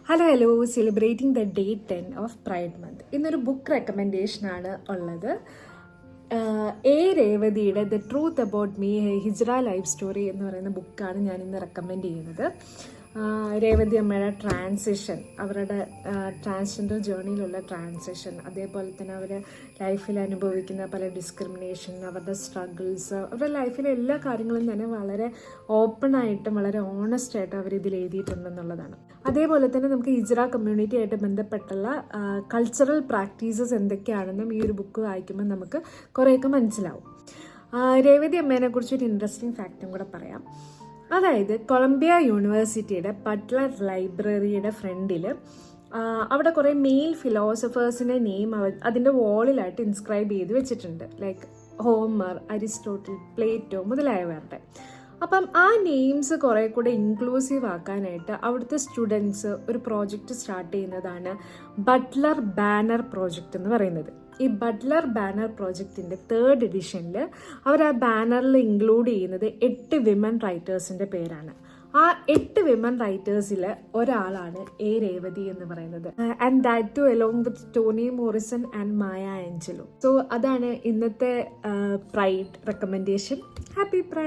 Hello celebrating the day 10 of pride month. ഇന്നൊരു book റെക്കമെൻഡേഷനാണ് ഉള്ളത്. രേവതിയുടെ ദ ട്രൂത്ത് അബൌട്ട് മീ ഹിജ്റ ലൈഫ് സ്റ്റോറി എന്ന് പറയുന്ന ബുക്കാണ് ഞാൻ ഇന്ന് റെക്കമെൻഡ് ചെയ്യുന്നത്. രേവതി അമ്മയുടെ ട്രാൻസിഷൻ, അവരുടെ ട്രാൻസ്ജെൻഡർ ജേർണിയിലുള്ള ട്രാൻസിഷൻ, അതേപോലെ തന്നെ അവർ ലൈഫിൽ അനുഭവിക്കുന്ന പല ഡിസ്ക്രിമിനേഷൻ, അവരുടെ സ്ട്രഗിൾസ്, അവരുടെ ലൈഫിലെ എല്ലാ കാര്യങ്ങളും തന്നെ വളരെ ഓപ്പണായിട്ടും വളരെ ഓണസ്റ്റായിട്ടും അവർ ഇതിൽ എഴുതിയിട്ടുണ്ടെന്നുള്ളതാണ്. അതേപോലെ തന്നെ നമുക്ക് ഹിജ്റ കമ്മ്യൂണിറ്റി ആയിട്ട് ബന്ധപ്പെട്ടുള്ള കൾച്ചറൽ പ്രാക്ടീസസ് എന്തൊക്കെയാണെന്നും ഈ ഒരു ബുക്ക് വായിക്കുമ്പോൾ നമുക്ക് കുറേയൊക്കെ മനസ്സിലാവും. രേവതി അമ്മേനെ കുറിച്ചൊരു ഇൻട്രസ്റ്റിംഗ് ഫാക്റ്റും കൂടെ പറയാം. അതായത് കൊളംബിയ യൂണിവേഴ്സിറ്റിയുടെ ബട്ട്ലർ ലൈബ്രറിയുടെ ഫ്രണ്ടിൽ അവിടെ കുറേ മെയിൽ ഫിലോസഫേഴ്സിൻ്റെ നെയിം അതിൻ്റെ വാളിലായിട്ട് ഇൻസ്ക്രൈബ് ചെയ്ത് വെച്ചിട്ടുണ്ട്. ലൈക്ക് ഹോമർ, അരിസ്റ്റോട്ടിൽ, പ്ലേറ്റോ മുതലായവരുടെ. അപ്പം ആ നെയിംസ് കുറേ കൂടെ ഇൻക്ലൂസീവ് ആക്കാനായിട്ട് അവിടുത്തെ സ്റ്റുഡൻസ് ഒരു പ്രോജക്റ്റ് സ്റ്റാർട്ട് ചെയ്യുന്നതാണ് ബട്ട്ലർ ബാനർ പ്രോജക്റ്റ് എന്ന് പറയുന്നത്. ഈ ബട്ട്ലർ ബാനർ പ്രോജക്റ്റിൻ്റെ 3rd എഡിഷനിൽ അവർ ആ ബാനറിൽ ഇൻക്ലൂഡ് ചെയ്യുന്നത് 8 വിമൻ റൈറ്റേഴ്സിൻ്റെ പേരാണ്. ആ 8 വിമൻ റൈറ്റേഴ്സിൽ ഒരാളാണ് രേവതി എന്ന് പറയുന്നത്. And that to along with Toni Morrison and Maya Angelou. So അതാണ് ഇന്നത്തെ പ്രൈഡ് റെക്കമെൻഡേഷൻ. Happy pride.